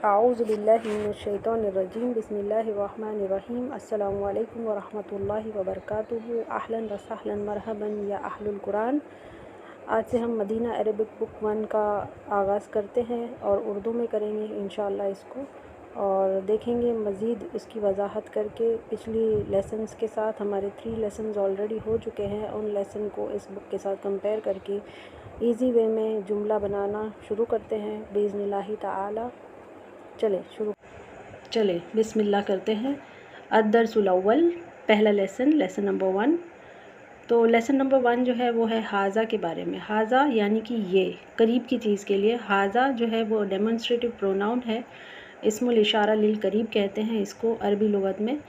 आऊज़ुबिल्लाहिमिनश्शैतानिर्रजीम बिस्मिल्लाहिर्रहमानिर्रहीम अस्सलामु अलैकुम वरहमतुल्लाहि वबरकातुहू अहलन व सहलन मरहबन या अहलुल कुरान। आज से हम मदीना अरबिक बुक 1 का आगाज़ करते हैं और उर्दू में करेंगे इंशाअल्लाह इसको, और देखेंगे मज़ीद इसकी वजाहत करके। पिछली लेसन्स के साथ हमारे 3 लेसन्स ऑलरेडी हो चुके हैं। उन लेसन को इस बुक के साथ कंपेयर करके इजी वे में जुमला बनाना शुरू करते हैं बिइज़्निल्लाहि ताला। चले बिस्मिल्लाह करते हैं। अद्दर्सुल अव्वल, पहला लेसन नंबर 1। तो लेसन नंबर 1 जो है वो है हाज़ा के बारे में। हाज़ा यानी कि ये, करीब की चीज़ के लिए हाज़ा जो है वो डेमोन्स्ट्रेटिव प्रोनाउन है। इस्मुल इशारा लिल करीब कहते हैं इसको अरबी लुगत में,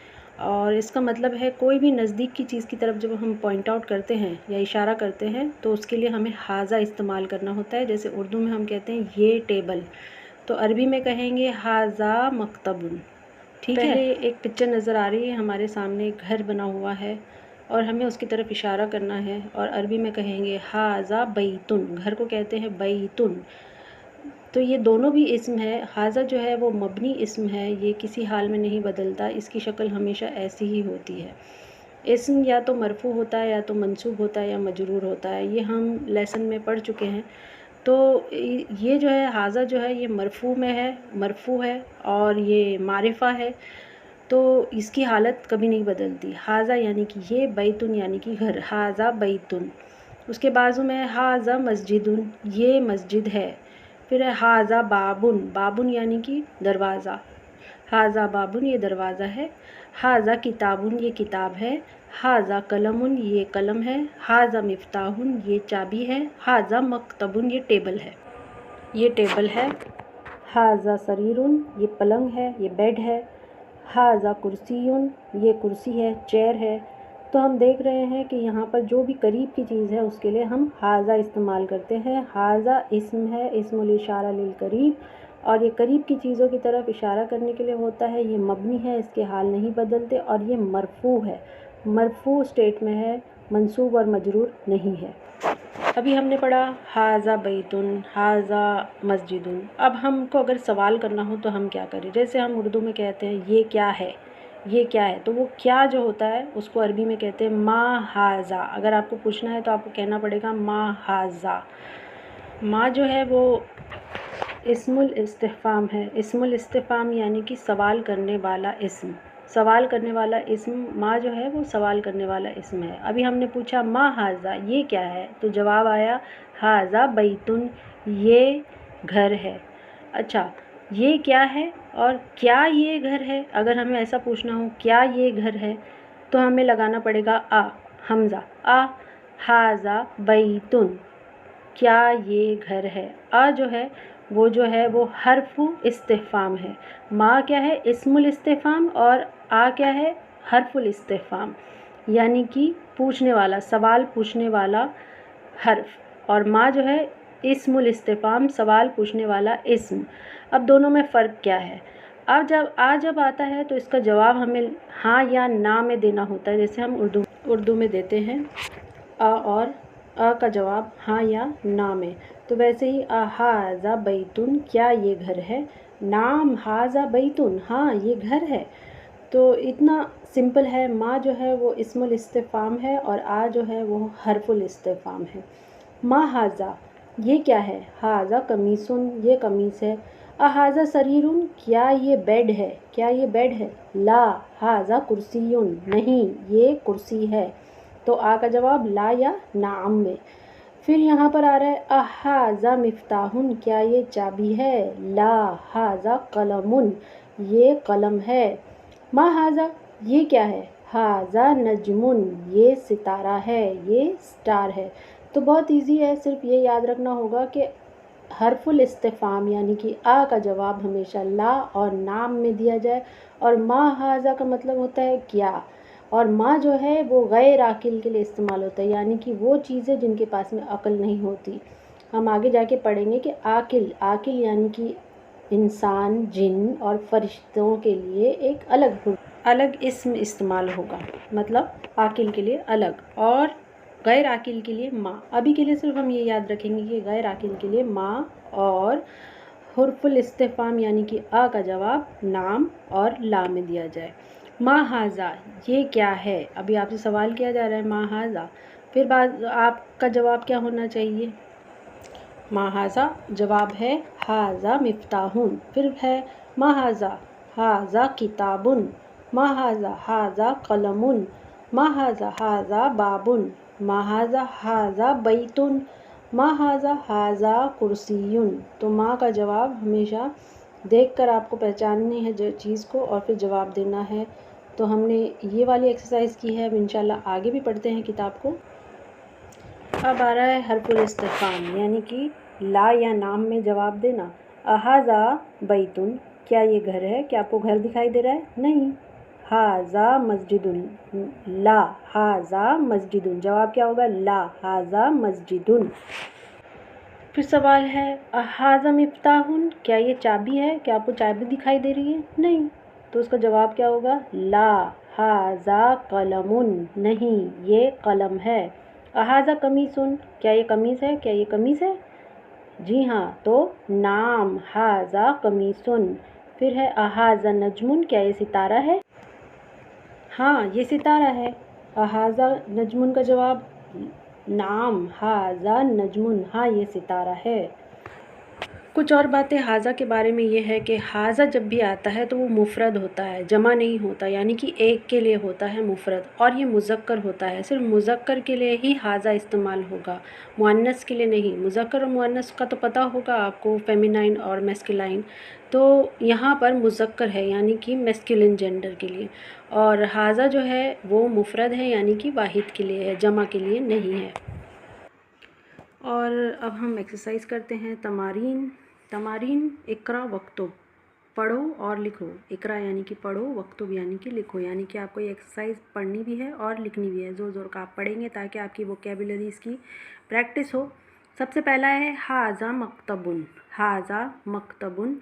और इसका मतलब है कोई भी नज़दीक की चीज़ की तरफ जब हम पॉइंट आउट करते हैं या इशारा करते हैं तो उसके लिए हमें हाज़ा इस्तेमाल करना होता है। जैसे उर्दू में हम कहते हैं ये टेबल, तो अरबी में कहेंगे हाज़ा मकतबुन। ठीक है, पहले एक पिक्चर नज़र आ रही है हमारे सामने, एक घर बना हुआ है और हमें उसकी तरफ इशारा करना है, और अरबी में कहेंगे हाज़ा बैतुन, घर को कहते हैं बैतुन। तो ये दोनों भी इस्म है। हाज़ा जो है वो मबनी इस्म है, ये किसी हाल में नहीं बदलता, इसकी शक्ल हमेशा ऐसी ही होती है। इस्म या तो मरफ़ू होता है या तो मंसूब होता है या मजरूर होता है, ये हम लेसन में पढ़ चुके हैं। तो ये जो है हाज़ा जो है ये मरफ़ू है और ये मारिफ़ा है, तो इसकी हालत कभी नहीं बदलती। हाज़ा यानी कि ये, बैतुन यानी कि घर, हाज़ा बैतुन। उसके बाजू में हाज़ा मस्जिदुन, ये मस्जिद है। फिर है हाज़ा बाबुन, बाबुन यानी कि दरवाज़ा, हाज़ा बाबुन ये दरवाज़ा है। हाज़ा किताबुन ये किताब है। हाज़ा कलमुन ये कलम है। हाज़ा मिफ्ताहुन ये चाबी है। हाज़ा मकतबुन ये टेबल है। हाज़ा सरीरुन ये पलंग है, ये बेड है। हाज़ा कुर्सियुन ये कुर्सी है, चेयर है। तो हम देख रहे हैं कि यहाँ पर जो भी करीब की चीज़ है उसके लिए हम हाज़ा इस्तेमाल करते हैं। हाज़ा इस्म है, इस्मुल इशारा लिल करीब, और ये करीब की चीज़ों की तरफ इशारा करने के लिए होता है। ये मबनी है, इसके हाल नहीं बदलते, और ये मरफ़ू है, मरफ़ू स्टेट में है, मंसूब और मजरूर नहीं है। अभी हमने पढ़ा हाज़ा बैतुन, हाज़ा मस्जिदुन। अब हमको अगर सवाल करना हो तो हम क्या करें? जैसे हम उर्दू में कहते हैं ये क्या है, ये क्या है, तो वो क्या जो होता है उसको अरबी में कहते हैं मा हाज़ा। अगर आपको पूछना है तो आपको कहना पड़ेगा मा हाज़ा। मा जो है वो इस्मुल इस्तिफ़ाम है। इस्मुल इस्तिफ़ाम यानी कि सवाल करने वाला इस्म, सवाल करने वाला इस्म। माँ जो है वो सवाल करने वाला इस्म है। अभी हमने पूछा माँ हाज़ा ये क्या है, तो जवाब आया हाज़ा बैतुन, ये घर है। अच्छा, ये क्या है और क्या ये घर है? अगर हमें ऐसा पूछना हो क्या ये घर है, तो हमें लगाना पड़ेगा आ, हमज़ा, आ हाज़ा बैतुन, क्या ये घर है। आ जो है वो हर्फ़ु इस्तिफ़ाम है। मा क्या है? इस्मुल इस्तिफ़ाम, और आ क्या है? हर्फ़ुल इस्तिफ़ाम, यानी कि पूछने वाला, सवाल पूछने वाला हर्फ, और मा जो है इस्मुल इस्तिफ़ाम, सवाल पूछने वाला इस्म। अब दोनों में फ़र्क क्या है? अब जब आता है तो इसका जवाब हमें हाँ या ना में देना होता है। जैसे हम उर्दू में देते हैं आ, और आ का जवाब हाँ या ना में, तो वैसे ही हाज़ा बैतुन, क्या ये घर है। नाम हाज़ा बैतुन, हाँ ये घर है। तो इतना सिंपल है। मा जो है वो इस्मुल इस्तिफ़ाम है और आ जो है वो हर्फ़ुल इस्तिफ़ाम है। मा हाज़ा ये क्या है? हाज़ा कमीसुन ये कमीज़ है। हाज़ा सरीरुन क्या ये बेड है, क्या ये बेड है। ला हाज़ा कुर्सियुन नहीं ये कुर्सी है। तो आ का जवाब ला या नाम में। फिर यहाँ पर आ रहा है हाज़ा मिफ्ताहुन क्या ये चाबी है। ला हाज़ा कलमुन ये कलम है। मा हाज़ा ये क्या है। हाज़ा नजमुन ये सितारा है, ये स्टार है। तो बहुत इजी है, सिर्फ ये याद रखना होगा कि हर्फ़ुल इस्तिफ़ाम यानी कि आ का जवाब हमेशा ला और नाम में दिया जाए, और मा हाज़ा का मतलब होता है क्या, और माँ जो है वो गैर आकिल के लिए इस्तेमाल होता है, यानी कि वो चीज़ें जिनके पास में अक्ल नहीं होती। हम आगे जाके पढ़ेंगे कि आकिल यानी कि इंसान, जिन और फरिश्तों के लिए एक अलग इस्म इस्तेमाल होगा, मतलब आकिल के लिए अलग और गैर आकिल के लिए माँ। अभी के लिए सिर्फ हम ये याद रखेंगे कि गैर आकिल के लिए माँ और हुर्फुल इस्तिफ़ाम यानी कि आ का जवाब नाम और ला में दिया जाए। मा हाज़ा ये क्या है, अभी आपसे सवाल किया जा रहा है मा हाज़ा, फिर बाद आपका जवाब क्या होना चाहिए। मा हाज़ा जवाब है हाज़ा मिफ्ताहुन, फिर है मा हाज़ा हाज़ा किताबुन, मा हाज़ा हाज़ा कलमुन, मा हाज़ा हाज़ा बाबुन, मा हाज़ा हाज़ा बैतुन, मा हाज़ा हाज़ा कुर्सियुन। तो माँ का जवाब हमेशा देखकर आपको पहचाननी है जो चीज़ को और फिर जवाब देना है। तो हमने ये वाली एक्सरसाइज की है, अब इंशाल्लाह आगे भी पढ़ते हैं किताब को। अब आ रहा है हरफुल इस्तिफ़ाम यानी कि ला या नाम में जवाब देना। अहाज़ा बैतुन क्या ये घर है, क्या आपको घर दिखाई दे रहा है, नहीं। हाज़ा मस्जिदुन, ला हाज़ा मस्जिदुन, जवाब क्या होगा ला हाज़ा मस्जिदुन। फिर सवाल है अहाज़ा मिफ्ताहुन क्या ये चाबी है, क्या आपको चाबी दिखाई दे रही है, नहीं। तो उसका जवाब क्या होगा ला हाज़ा कलमुन, नहीं ये कलम है। अहाज़ा कमीसुन क्या ये कमीज़ है, क्या ये कमीज़ है, जी हाँ, तो नाम हाज़ा कमीसुन। फिर है अहाज़ा नजमुन क्या ये सितारा है, हाँ ये सितारा है। अहाज़ा नजमुन का जवाब नाम हाज़ा नजमुन, हाँ ये सितारा है। कुछ और बातें हाज़ा के बारे में ये है कि हाज़ा जब भी आता है तो वो मुफ़रद होता है, जमा नहीं होता, यानी कि एक के लिए होता है मुफ़रद, और ये मुज़क्कर होता है, सिर्फ मुज़क्कर के लिए ही हाज़ा इस्तेमाल होगा, मुअन्नस के लिए नहीं। मुज़क्कर और मुअन्नस का तो पता होगा आपको, फेमिनाइन और मैस्कुलाइन, तो यहाँ पर मुज़क्कर है यानी कि मैस्कुलिन जेंडर के लिए, और हाज़ा जो है वो मुफ़रद है यानी कि वाहिद के लिए है, जमा के लिए नहीं है। और अब हम एक्सरसाइज करते हैं तमारीन। तमारीन इकरा वक्तुब, पढ़ो और लिखो। इकरा यानी कि पढ़ो, वक्तुब यानी कि लिखो, यानी कि आपको ये एक्सरसाइज पढ़नी भी है और लिखनी भी है। ज़ोर ज़ोर का आप पढ़ेंगे ताकि आपकी वोकेबुलरीज़ की प्रैक्टिस हो। सबसे पहला है हाज़ा मकतबुन, हाज़ा मकतबुन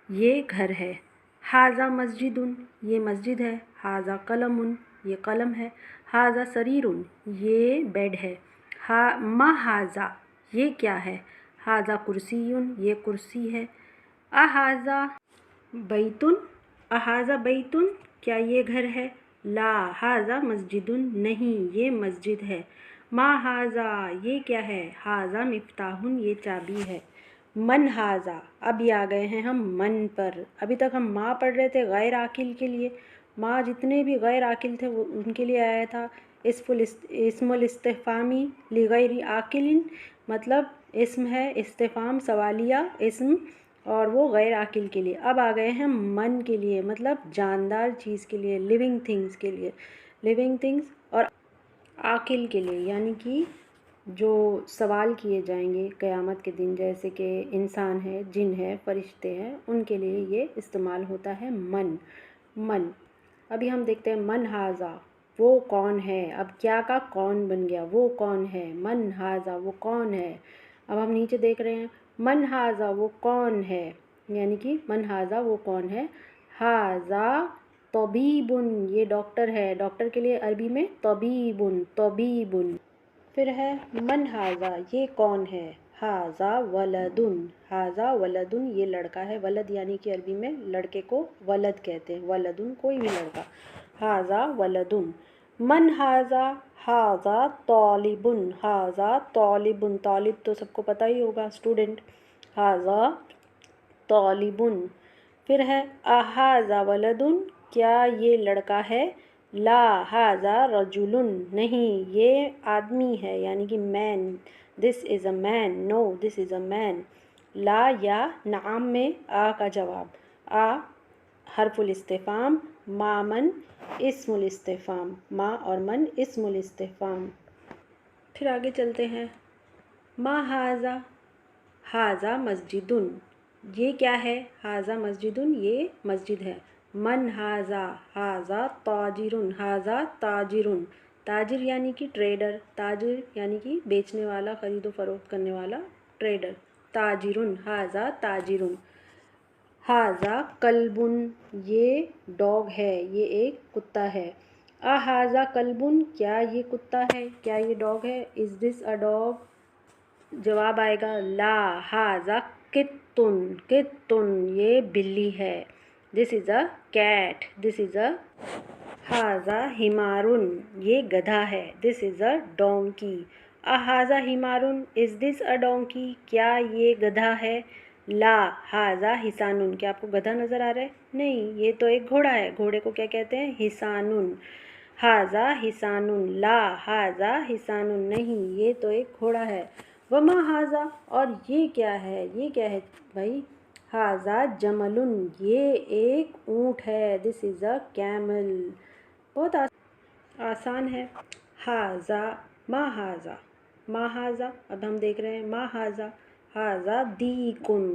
ये घर है। हाज़ा मस्जिदुन ये मस्जिद है। हाज़ा कलमुन ये कलम है। हाज़ा सरीरुन ये बेड है। मा हाज़ा ये क्या है। हाज़ा कुर्सियुन ये कुर्सी है। अहाज़ा बैतुन, अहाज़ा बैतुन क्या ये घर है। ला हाज़ा मस्जिदुन नहीं ये मस्जिद है। मा हाज़ा ये क्या है। हाज़ा मिफ्ताहुन ये चाबी है। मन हाज़ा, अब ये आ गए हैं हम मन पर। अभी तक हम माँ पढ़ रहे थे गैर आकिल के लिए, माँ जितने भी गैर आकिल थे वो उनके लिए आया था इस्मुल इस्तिफ़ामी लिगैरि आकिलिन, मतलब इस्म है इस्तिफ़ाम सवालिया इस्म, और वो गैर आकिल के लिए। अब आ गए हैं मन के लिए, मतलब जानदार चीज़ के लिए, लिविंग थिंग्स के लिए, लिविंग थिंग्स, और आकिल के लिए यानी कि जो सवाल किए जाएंगे क़यामत के दिन, जैसे कि इंसान है, जिन है, फरिश्ते हैं, उनके लिए ये इस्तेमाल होता है मन। मन अभी हम देखते हैं मन हाज़ा वो कौन है। अब क्या का कौन बन गया, वो कौन है। मन हाज़ा वो कौन है। अब हम नीचे देख रहे हैं मन हाज़ा वो कौन है, यानी कि मन हाज़ा वो कौन है। हाज़ा तबीबुन ये डॉक्टर है, डॉक्टर के लिए अरबी में तबीबुन, तबीबुन। फिर है मन हाज़ा ये कौन है। हाज़ा वलदुन, हाज़ा वलदुन ये लड़का है। वलद यानी कि अरबी में लड़के को वलद कहते हैं, वलदुन कोई भी लड़का। हाज़ा वलदुन। मन हाज़ा, हाज़ा तौलिबुन, हाज़ा तौलिबुन, तौलिब तो सबको पता ही होगा, स्टूडेंट। हाज़ा तौलिबुन। फिर है अहाज़ा वलदुन क्या ये लड़का है। ला हाज़ा रजुलुन नहीं ये आदमी है, यानी कि man, this is a man, no this is a man. ला या नाम में आ का जवाब। आ हरफुल इस्तिफ़ाम, मा मन इस्मुल इस्तिफ़ाम, मा और मन इस्मुल इस्तिफ़ाम। फिर आगे चलते हैं मा हाज़ा, हाज़ा मस्जिदुन ये क्या है। हाज़ा मस्जिदुन ये मस्जिद है। मन हाज़ा, हाज़ा ताजिरुन, हाज़ा ताजिरुन, ताजिर यानी कि ट्रेडर, ताजिर यानी कि बेचने वाला, ख़रीदो फरोख्त करने वाला, ट्रेडर। ताजिरुन, हाज़ा ताजिरुन। हाज़ा कल्बुन ये डॉग है, ये एक कुत्ता है। हाज़ा कल्बुन क्या ये कुत्ता है, क्या ये डॉग है। इज़ दिस अ डॉग, जवाब आएगा ला हाज़ा कित्तुन, कित्तुन ये बिल्ली है। This is a cat, this is a हाजा हिमारुन ये गधा है। This is a donkey. हाजा हिमारुन, इज़ दिस अ डोंकी क्या ये गधा है। ला हाजा हिसानुन, क्या आपको गधा नज़र आ रहा है? नहीं, ये तो एक घोड़ा है। घोड़े को क्या कहते हैं? हिसानुन। हाजा हिसानुन, ला हाजा हिसानुन, नहीं ये तो एक घोड़ा है। वमा हाजा, और ये क्या है? ये क्या है भाई? हाजा जमलुन, ये एक ऊँट है। This is a camel. बहुत आसान है। हाजा महाजा, महाजा, अब हम देख रहे हैं महाजा। हाजा दीकुन,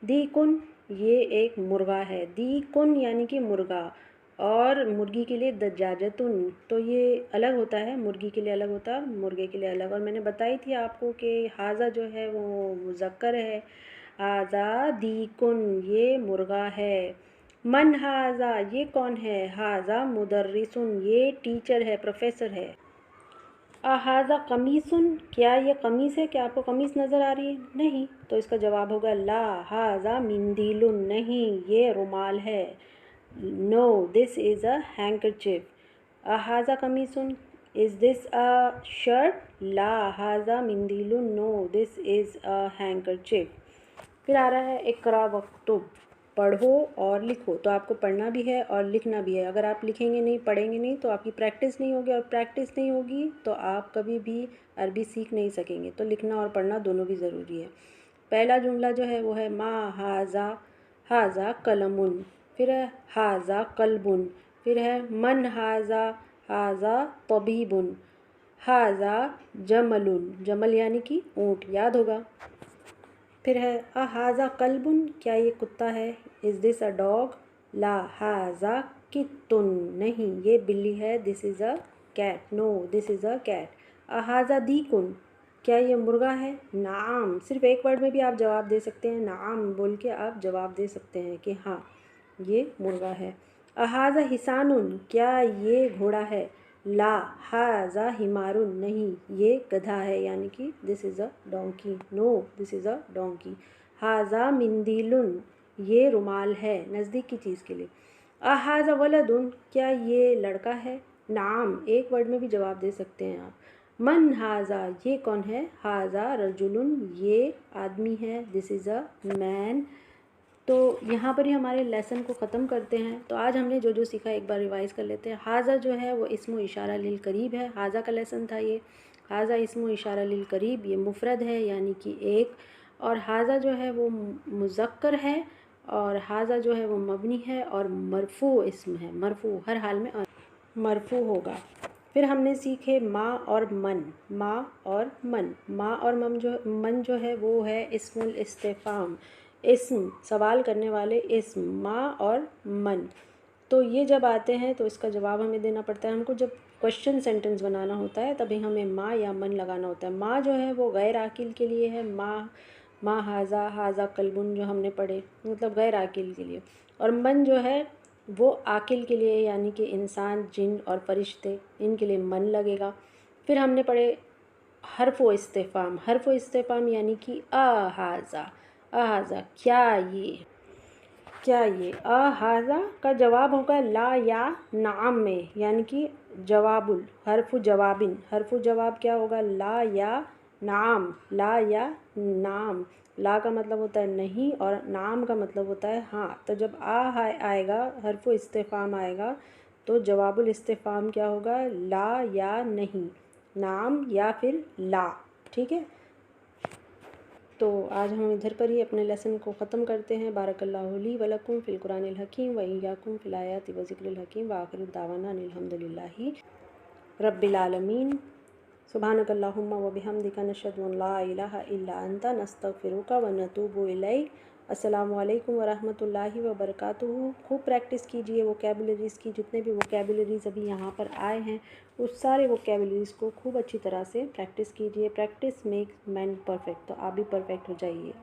दीकुन ये एक मुर्गा है। दीकुन यानी कि मुर्गा, और मुर्गी के लिए दज्जाजतुन, तो ये अलग होता है, मुर्गी के लिए अलग होता है, मुर्गे के लिए अलग। और मैंने बताई थी आपको कि हाजा जो है वो मुज़क्कर है। हाजा दीकुन ये मुर्गा है। मन हाजा, ये कौन है? हाजा मुदर्रिसुन, ये टीचर है, प्रोफेसर है। हाजा कमीसुन, क्या ये कमीज़ है? क्या आपको कमीज़ नज़र आ रही है? नहीं, तो इसका जवाब होगा ला हाजा मिंदीलुन, नहीं ये रुमाल है। No this is a handkerchief. हाजा कमीसुन, इज़ दिस अ शर्ट। ला हाजा मिंदीलुन, no this is a handkerchief. फिर आ रहा है इकरा वक्तुब, पढ़ो और लिखो। तो आपको पढ़ना भी है और लिखना भी है। अगर आप लिखेंगे नहीं, पढ़ेंगे नहीं, तो आपकी प्रैक्टिस नहीं होगी, और प्रैक्टिस नहीं होगी तो आप कभी भी अरबी सीख नहीं सकेंगे। तो लिखना और पढ़ना दोनों भी ज़रूरी है। पहला जुमला जो है वो है मा हाजा, हाजा कलमुन, फिर है हाजा कल्बुन, फिर है मन हाजा, हाजा तबीबुन, हाजा जमलुन, जमल यानी कि ऊँट, याद होगा। फिर है हाजा कल्बुन, क्या ये कुत्ता है? Is this a dog. ला हाजा कित्तुन, नहीं ये बिल्ली है। This is a cat, no this is a cat. हाजा दीकुन, क्या ये मुर्गा है? नाम, सिर्फ एक वर्ड में भी आप जवाब दे सकते हैं। नाम बोल के आप जवाब दे सकते हैं कि हाँ ये मुर्गा है। हाजा हिसानुन, क्या ये घोड़ा है? ला हाजा हिमारुन, नहीं ये गधा है, यानी कि this is a donkey, no this is a donkey. हाजा मिंदीलुन, ये रुमाल है, नज़दीक की चीज़ के लिए। हाजा वलदुन, क्या ये लड़का है? नाम, एक वर्ड में भी जवाब दे सकते हैं आप। मन हाजा, ये कौन है? हाजा रजुलुन, ये आदमी है। This is a man. तो यहाँ पर ही हमारे लेसन को ख़त्म करते हैं। तो आज हमने जो जो सीखा एक बार रिवाइज़ कर लेते हैं। हाजा जो है वो इस्मो इशारा लिल करीब है। हाजा का लेसन था ये। हाजा इस्मो इशारा लिल करीब, ये मुफरद है यानी कि एक। और हाजा जो है वो मुज़क्कर है, और हाजा जो है वो मबनी है और मरफू इस्म है। मरफू हर हाल में मरफू होगा। फिर हमने सीखे माँ और मन, माँ और मन। माँ और मन जो है वो है इस्मुल इस्तिफ़ाम, इस्म सवाल करने वाले इस्म, माँ और मन। तो ये जब आते हैं तो इसका जवाब हमें देना पड़ता है। हमको जब क्वेश्चन सेंटेंस बनाना होता है तभी हमें माँ या मन लगाना होता है। माँ जो है वो गैर आकिल के लिए है। माँ, माँ हाजा, हाजा कल्बुन जो हमने पढ़े, मतलब गैर आकिल के लिए। और मन जो है वो आकिल के लिए, यानी कि इंसान, जिन और फरिश्ते, इनके लिए मन लगेगा। फिर हमने पढ़े हर्फ़ो इस्तिफ़ाम, हर्फ़ो इस्तिफ़ाम यानी कि हाजा, हाजा क्या ये। हाजा का जवाब होगा ला या नाम में, यानी कि जवाबुल, हर्फ़ु जवाबिन। हर्फ़ु जवाब क्या होगा? ला या नाम, ला या नाम। ला का मतलब होता है नहीं, और नाम का मतलब होता है हाँ। तो जब आएगा, हर्फ़ु इस्तिफ़ाम आएगा, तो जवाबुल इस्तिफ़ाम क्या होगा? ला या नहीं, नाम या फिर ला। ठीक है, तो आज हम इधर पर ही अपने लेसन को ख़त्म करते हैं। बारकल्लाहु ली व लकुम फ़िल कुरानिल हकीम व इय्याकुम फ़िल आयाति व ज़िक्रिल हकीम व आखिरु दावाना अनिल हम्दुलिल्लाहि रब्बिल आलमीन। सुब्हानकल्लाहुम्मा व बिहम्दिका नशहदु अन ला इलाहा इल्ला अंता नस्तगफिरुका व नतूबु इलैक। अस्सलामु अलैकुम व रहमतुल्लाहि व बरकातुहू। खूब प्रैक्टिस कीजिए वोकैबुलरीज़ की। जितने भी वोकैबुलरीज़ अभी यहाँ पर आए हैं उस सारे वोकैबुलरीज़ को खूब अच्छी तरह से प्रैक्टिस कीजिए। प्रैक्टिस मेक्स मैन परफेक्ट, तो आप भी परफेक्ट हो जाइए।